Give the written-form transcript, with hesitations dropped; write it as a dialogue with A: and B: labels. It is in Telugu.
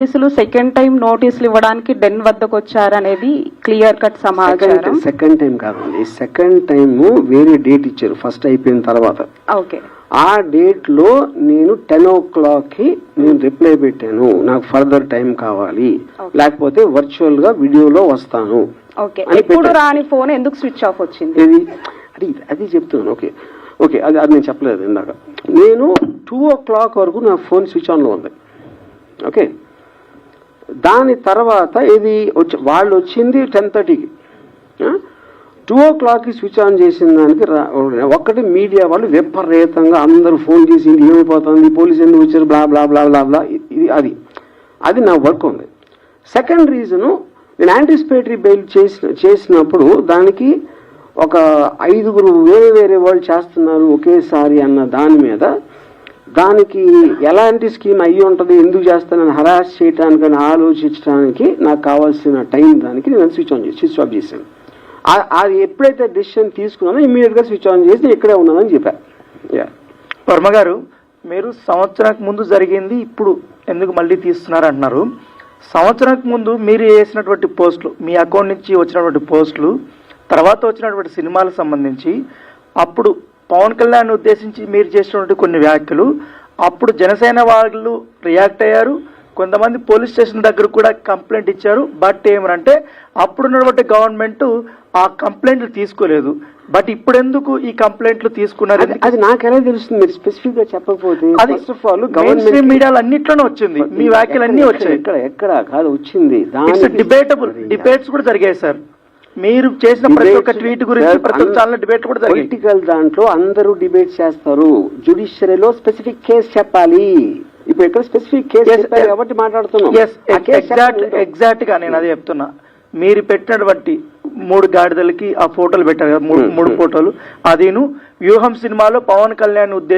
A: పోలీసులు సెకండ్ టైం నోటీసులు ఇవ్వడానికి డెన్ వద్దకు వచ్చారనేది క్లియర్ కట్ సమాచారం.
B: సెకండ్ టైం కాదండి, సెకండ్ టైం వేరే డేట్ ఇచ్చారు ఫస్ట్ అయిపోయిన తర్వాత.
A: ఓకే,
B: ఆ డేట్ లో నేను 10 o'clock కి నేను రిప్లై పెట్టాను, నాకు ఫర్దర్ టైం కావాలి, లేకపోతే వర్చువల్ గా వీడియోలో వస్తాను.
A: ఓకే, ఇప్పుడు రాని ఫోన్ ఎందుకు స్విచ్ ఆఫ్ వచ్చింది?
B: అది చెప్తున్నాను. ఓకే ఓకే, అది నేను చెప్పలేదు ఇందాక. నేను 2 o'clock వరకు నా ఫోన్ స్విచ్ ఆన్ లో ఉంది. ఓకే, దాని తర్వాత ఇది వాళ్ళు వచ్చింది 10:30కి. 2 o'clock కి స్విచ్ ఆన్ చేసిన దానికి ఒక్కటి మీడియా వాళ్ళు విపరీతంగా అందరూ ఫోన్ చేసి ఏమైపోతుంది, పోలీసు ఎందుకు వచ్చారు, బ్లా బ్లా బ్లా బ్లా బ్లా, అది నా వర్క్ ఉంది. సెకండ్ రీజను, నేను యాంటిసిపేటరీ బెయిల్ చేసినప్పుడు దానికి ఒక 5 వేరే వాళ్ళు చేస్తున్నారు ఒకేసారి అన్న దాని మీద, దానికి ఎలాంటి స్కీమ్ అయ్యి ఉంటుంది, ఎందుకు చేస్తానని హరాస్ చేయడానికి ఆలోచించడానికి నాకు కావాల్సిన టైం దానికి నేను స్విచ్ ఆఫ్ చేశాను. అది ఎప్పుడైతే డెసిషన్ తీసుకున్నానో ఇమ్మీడియట్ గా స్విచ్ ఆన్ చేసి ఇక్కడే ఉన్నానని చెప్పాను.
C: వర్మ గారు, మీరు సంవత్సరానికి ముందు జరిగింది ఇప్పుడు ఎందుకు మళ్ళీ తీస్తున్నారు అంటున్నారు. సంవత్సరానికి ముందు మీరు వేసినటువంటి పోస్టులు, మీ అకౌంట్ నుంచి వచ్చినటువంటి పోస్టులు, తర్వాత వచ్చినటువంటి సినిమాలకు సంబంధించి అప్పుడు పవన్ కళ్యాణ్ ఉద్దేశించి మీరు చేసినటువంటి కొన్ని వ్యాఖ్యలు, అప్పుడు జనసేన వాళ్ళు రియాక్ట్ అయ్యారు. కొంతమంది పోలీస్ స్టేషన్ దగ్గర కూడా కంప్లైంట్ ఇచ్చారు. బట్ ఏమనంటే అప్పుడున్నటువంటి గవర్నమెంట్ ఆ కంప్లైంట్లు తీసుకోలేదు. బట్ ఇప్పుడు ఎందుకు ఈ కంప్లైంట్లు తీసుకున్నారు?
B: అది నాకు ఎలా తెలుస్తుంది, మీరు స్పెసిఫిక్ గా చెప్పకపోతే?
C: ఫస్ట్ ఆఫ్ ఆల్ గవర్నమెంట్ మీడియాలో అన్నిట్లోనే వచ్చింది, మీ వ్యాఖ్యలు అన్ని వచ్చాయి.
B: ఎక్కడ కాదు వచ్చింది,
C: డిబేటబుల్ డిబేట్స్ కూడా జరిగాయి సార్. మీరు చేసిన ప్రతి ఒక్క ట్వీట్ గురించి ప్రతి ఒక్క ఛానల్ డిబేట్ కూడా జరిగాయి.
B: పొలిటికల్ దాంట్లో అందరూ డిబేట్ చేస్తారు, జ్యుడిషియరీలో స్పెసిఫిక్ కేసు చెప్పాలి. ఇప్పుడు ఇక్కడ స్పెసిఫిక్ కేసు కాబట్టి మాట్లాడుతున్నాం.
C: ఎగ్జాక్ట్ గా నేను అదే చెప్తున్నా. మీరు పెట్టినటువంటి 3 గాడిదలకి ఆ ఫోటోలు పెట్టారు కదా, 3 ఫోటోలు, అదేను వ్యూహం సినిమాలో పవన్ కళ్యాణ్ ఉద్దేశం